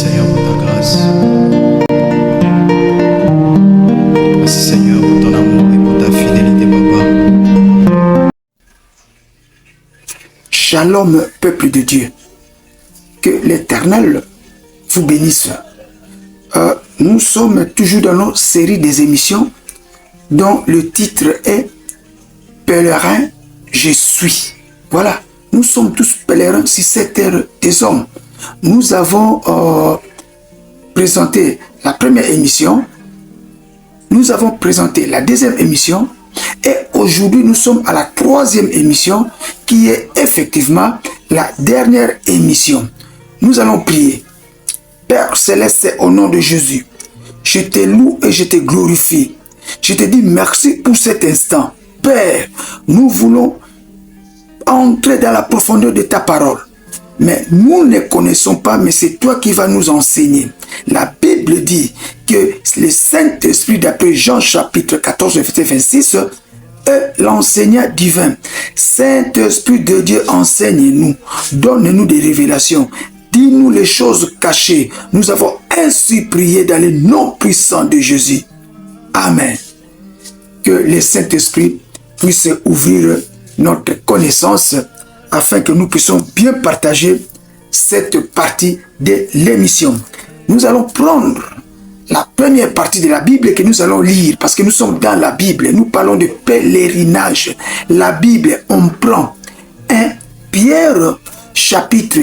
Seigneur pour ta grâce. Merci Seigneur pour ton amour et pour ta fidélité, Papa. Shalom, peuple de Dieu. Que l'Éternel vous bénisse. Nous sommes toujours dans nos séries des émissions dont le titre est Pèlerin, je suis. Voilà, nous sommes tous pèlerins sur cette terre des hommes. Nous avons présenté la première émission, nous avons présenté la deuxième émission et aujourd'hui nous sommes à la troisième émission qui est effectivement la dernière émission. Nous allons prier. Père Céleste, au nom de Jésus, je te loue et je te glorifie. Je te dis merci pour cet instant. Père, nous voulons entrer dans la profondeur de ta parole. Mais nous ne connaissons pas, mais c'est toi qui vas nous enseigner. La Bible dit que le Saint-Esprit, d'après Jean chapitre 14, verset 26, est l'enseignant divin. Saint-Esprit de Dieu, enseigne-nous, donne-nous des révélations. Dis-nous les choses cachées. Nous avons ainsi prié dans le nom puissant de Jésus. Amen. Que le Saint-Esprit puisse ouvrir notre connaissance afin que nous puissions bien partager cette partie de l'émission. Nous allons prendre la première partie de la Bible que nous allons lire parce que nous sommes dans la Bible. Nous parlons de pèlerinage. La Bible, on prend 1 Pierre chapitre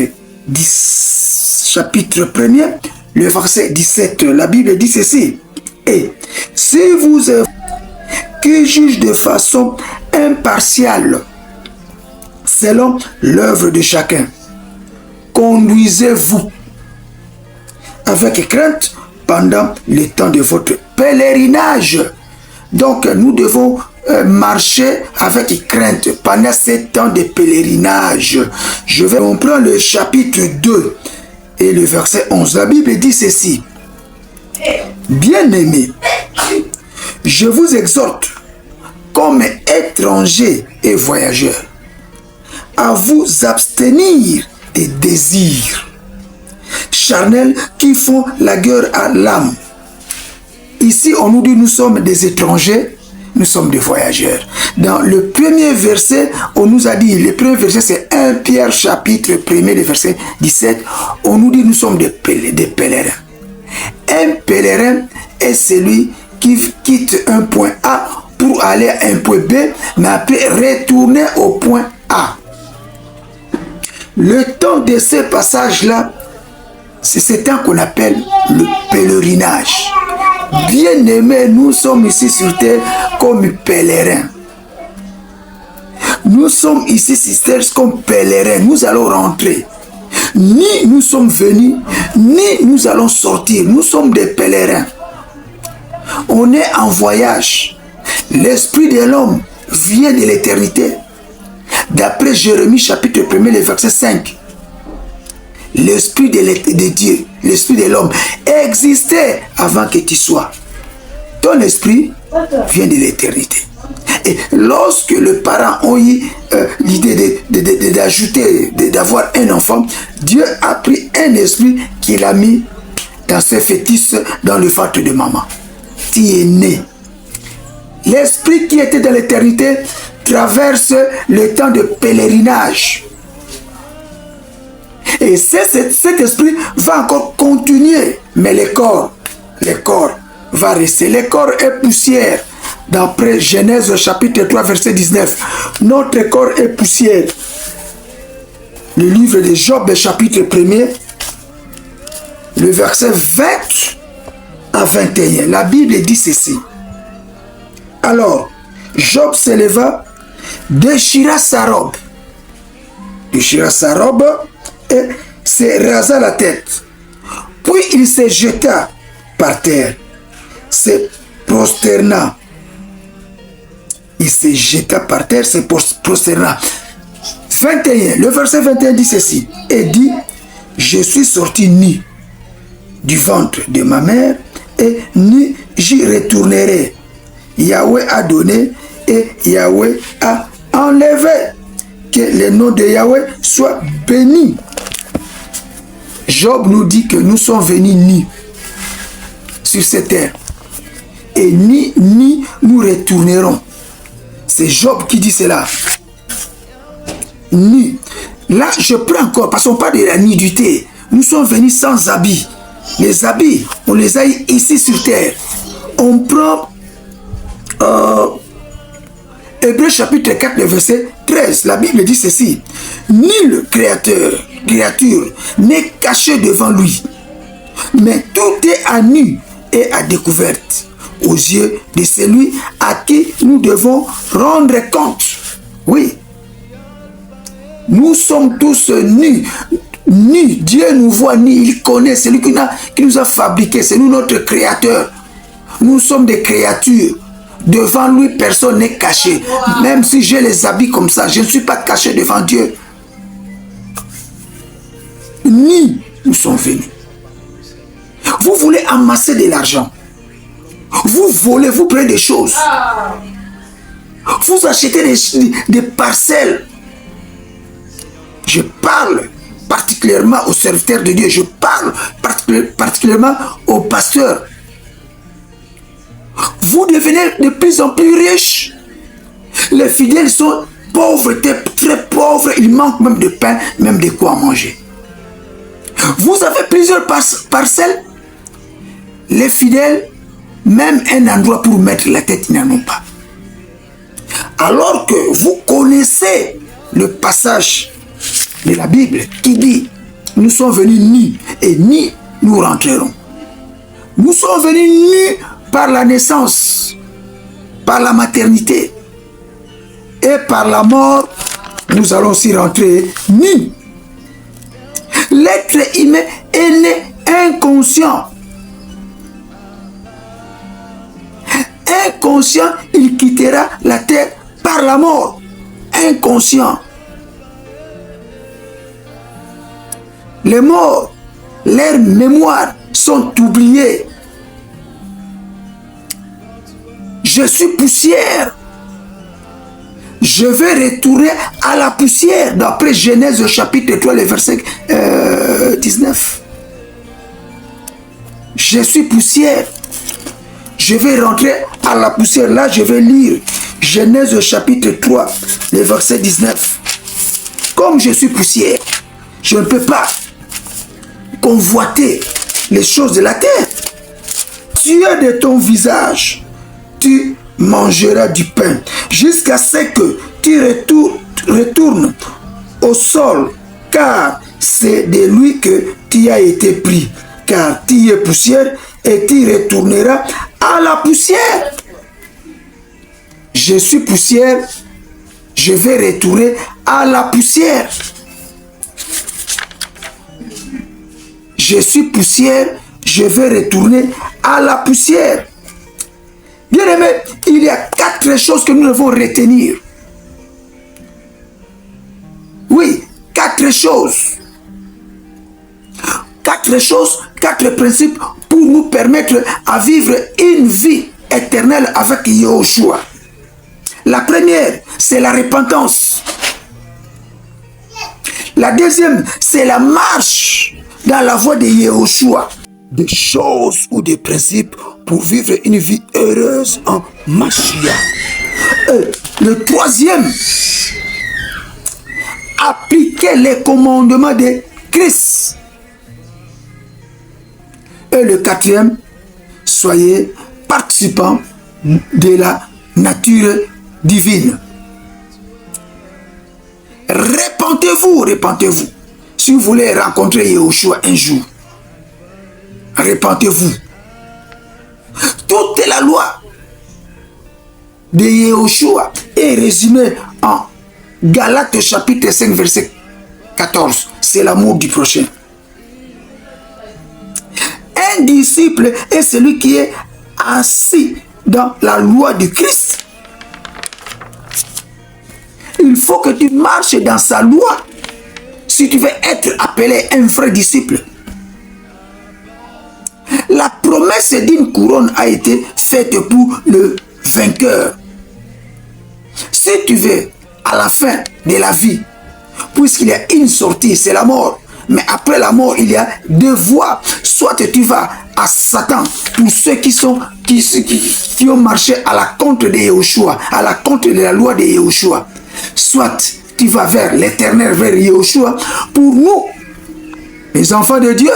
10, chapitre 1er, le verset 17. La Bible dit ceci. Et si vous êtes qui juge de façon impartiale selon l'œuvre de chacun, conduisez-vous avec crainte pendant le temps de votre pèlerinage. Donc nous devons marcher avec crainte pendant ce temps de pèlerinage. Je vais comprendre le chapitre 2 et le verset 11. La Bible dit ceci. Bien-aimés, je vous exhorte comme étrangers et voyageurs à vous abstenir des désirs charnels qui font la guerre à l'âme. Ici, on nous dit nous sommes des étrangers, nous sommes des voyageurs. Dans le premier verset, on nous a dit, le premier verset c'est 1 Pierre chapitre 1er, le verset 17, on nous dit nous sommes des pèlerins. Un pèlerin est celui qui quitte un point A pour aller à un point B, mais après retourner au point A. Le temps de ce passage-là, c'est ce temps qu'on appelle le pèlerinage. Bien-aimés, nous sommes ici sur terre comme pèlerins. Nous sommes ici sur terre comme pèlerins. Nous allons rentrer. Ni nous sommes venus, ni nous allons sortir. Nous sommes des pèlerins. On est en voyage. L'esprit de l'homme vient de l'éternité. D'après Jérémie chapitre 1er, le verset 5. L'esprit de Dieu, l'esprit de l'homme existait avant que tu sois. Ton esprit vient de l'éternité. Et lorsque les parents ont eu l'idée d'ajouter, d'avoir un enfant, Dieu a pris un esprit qu'il a mis dans ses fœtus dans le ventre de maman. Tu es né. L'esprit qui était dans l'éternité traverse le temps de pèlerinage. Et cet esprit va encore continuer. Mais le corps va rester. Le corps est poussière. D'après Genèse chapitre 3 verset 19. Notre corps est poussière. Le livre de Job chapitre 1er. Le verset 20 à 21. La Bible dit ceci. Alors, Job se leva, déchira sa robe. Et se rasa la tête. Puis il se jeta par terre, se prosterna. Il se jeta par terre, se prosterna. 21, le verset 21 dit ceci. Et dit, je suis sorti nu du ventre de ma mère et nu j'y retournerai. Yahweh a donné et Yahweh a enlevé. Que le nom de Yahweh soit béni. Job nous dit que nous sommes venus nus sur cette terre. Et ni nous retournerons. C'est Job qui dit cela. Ni. Là, je prends encore, parce qu'on parle de la nudité. Nous sommes venus sans habits. Les habits, on les a ici sur terre. On prend Hébreux chapitre 4, le verset 13. La Bible dit ceci. Nul créature n'est caché devant lui, mais tout est à nu et à découverte aux yeux de celui à qui nous devons rendre compte. Oui. Nous sommes tous nus. Nus. Dieu nous voit nus. Il connaît. C'est lui qui nous a fabriqués. C'est nous notre créateur. Nous sommes des créatures. Devant lui, personne n'est caché. Même si j'ai les habits comme ça, je ne suis pas caché devant Dieu. Ni nous sommes venus. Vous voulez amasser de l'argent. Vous volez, vous prenez des choses. Vous achetez des parcelles. Je parle particulièrement aux serviteurs de Dieu. Je parle particulièrement aux pasteurs. Vous devenez de plus en plus riches. Les fidèles sont pauvres, très pauvres. Ils manquent même de pain, même de quoi manger. Vous avez plusieurs parcelles. Les fidèles, même un endroit pour mettre la tête, ils n'en ont pas. Alors que vous connaissez le passage de la Bible qui dit « Nous sommes venus nus et ni nous rentrerons ». Nous sommes venus nus par la naissance, par la maternité et par la mort, nous allons aussi rentrer nus. L'être humain est né inconscient. Inconscient, il quittera la terre par la mort. Inconscient. Les morts, leurs mémoires sont oubliées. Je suis poussière. Je vais retourner à la poussière. D'après Genèse chapitre 3, le verset 19. Je suis poussière. Je vais rentrer à la poussière. Là, je vais lire Genèse chapitre 3, le verset 19. Comme je suis poussière, je ne peux pas convoiter les choses de la terre. Tu as de ton visage, tu mangeras du pain jusqu'à ce que tu retournes au sol, car c'est de lui que tu as été pris, car tu es poussière et tu retourneras à la poussière. Je suis poussière, je vais retourner à la poussière. Je suis poussière, je vais retourner à la poussière. Bien aimé, il y a 4 choses que nous devons retenir. Oui, 4 choses. 4 choses, 4 principes pour nous permettre à vivre une vie éternelle avec Yahushua. La première, c'est la repentance. La deuxième, c'est la marche dans la voie de Yahushua. Des choses ou des principes pour vivre une vie heureuse en Mashiach. Le troisième, appliquer les commandements de Christ. Et le quatrième, soyez participants de la nature divine. Repentez-vous, repentez-vous. Si vous voulez rencontrer Yahushua un jour, repentez-vous. Toute la loi de Yahushua est résumée en Galates chapitre 5 verset 14. C'est l'amour du prochain. Un disciple est celui qui est assis dans la loi du Christ. Il faut que tu marches dans sa loi si tu veux être appelé un vrai disciple. La promesse d'une couronne a été faite pour le vainqueur. Si tu veux, à la fin de la vie, puisqu'il y a une sortie, c'est la mort, Mais après la mort, il y a deux voies. Soit tu vas à Satan, pour ceux qui ont marché à la contre de Yahushua, à la contre de la loi de Yahushua. Soit tu vas vers l'éternel, vers Yahushua, pour nous, les enfants de Dieu,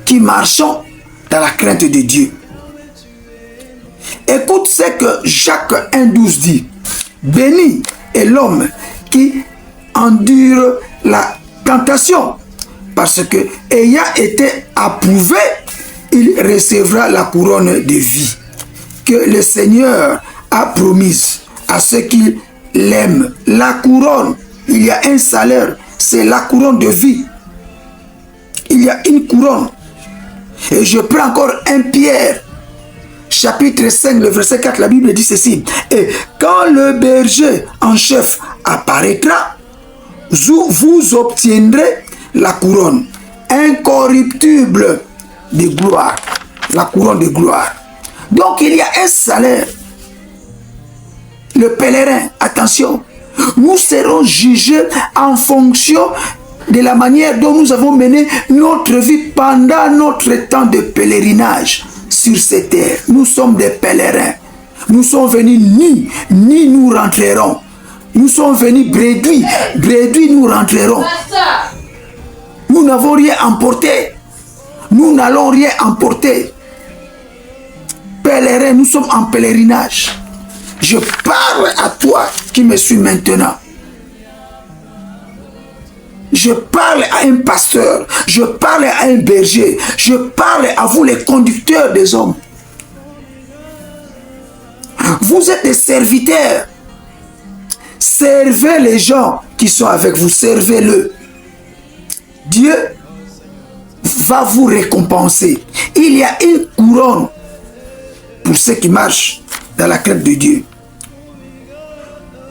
qui marchons dans la crainte de Dieu. Écoute ce que Jacques 1,12 dit. Béni est l'homme qui endure la tentation, parce que, ayant été approuvé, il recevra la couronne de vie que le Seigneur a promise à ceux qui l'aiment. La couronne, il y a un salaire, c'est la couronne de vie. Il y a une couronne. Et je prends encore 1 Pierre, chapitre 5, le verset 4, la Bible dit ceci. Et quand le berger en chef apparaîtra, vous obtiendrez la couronne incorruptible de gloire. La couronne de gloire. Donc il y a un salaire. Le pèlerin, attention, nous serons jugés en fonction de la manière dont nous avons mené notre vie pendant notre temps de pèlerinage sur cette terre. Nous sommes des pèlerins. Nous sommes venus ni nous rentrerons. Nous sommes venus bredouilles nous rentrerons. Nous n'avons rien emporté. Nous n'allons rien emporter. Pèlerins, nous sommes en pèlerinage. Je parle à toi qui me suis maintenant. Je parle à un pasteur, je parle à un berger, je parle à vous les conducteurs des hommes. Vous êtes des serviteurs. Servez les gens qui sont avec vous, servez-le. Dieu va vous récompenser. Il y a une couronne pour ceux qui marchent dans la crainte de Dieu.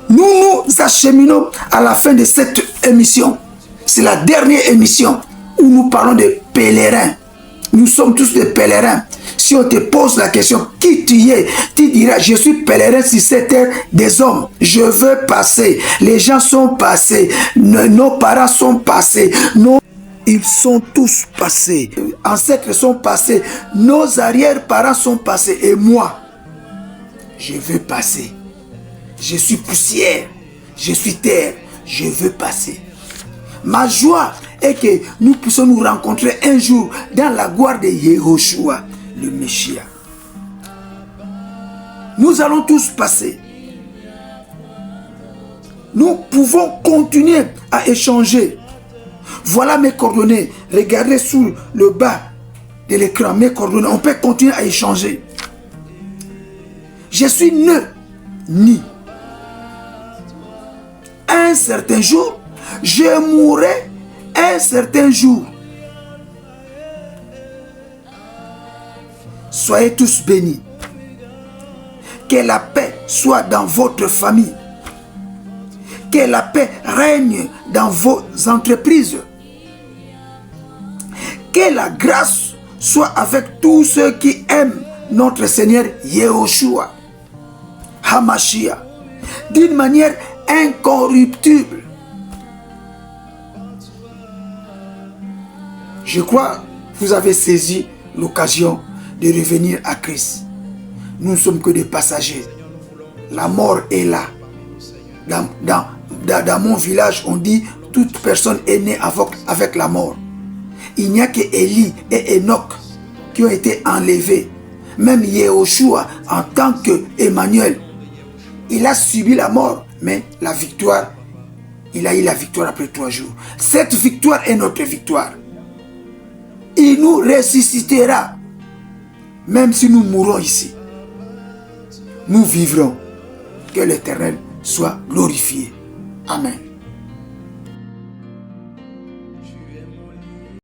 Nous nous acheminons à la fin de cette émission. C'est la dernière émission où nous parlons de pèlerins. Nous sommes tous des pèlerins. Si on te pose la question, qui tu es, tu diras, je suis pèlerin sur cette terre des hommes. Je veux passer. Les gens sont passés. Nos parents sont passés. Ils sont tous passés. Ancêtres sont passés. Nos arrière-parents sont passés. Et moi, je veux passer. Je suis poussière. Je suis terre. Je veux passer. Ma joie est que nous puissions nous rencontrer un jour dans la gloire de Yahushua, le Messie. Nous allons tous passer. Nous pouvons continuer à échanger. Voilà mes coordonnées. Regardez sous le bas de l'écran mes coordonnées. On peut continuer à échanger. Je suis ni. Un certain jour, je mourrai un certain jour. Soyez tous bénis. Que la paix soit dans votre famille. Que la paix règne dans vos entreprises. Que la grâce soit avec tous ceux qui aiment notre Seigneur Yahushua Hamashiach d'une manière incorruptible. Je crois que vous avez saisi l'occasion de revenir à Christ. Nous ne sommes que des passagers. La mort est là. Dans mon village, on dit toute personne est née avec la mort. Il n'y a que Élie et Enoch qui ont été enlevés. Même Yahushua, en tant qu'Emmanuel, il a subi la mort, mais la victoire, il a eu la victoire après 3 jours. Cette victoire est notre victoire. Il nous ressuscitera. Même si nous mourrons ici, nous vivrons. Que l'Éternel soit glorifié. Amen.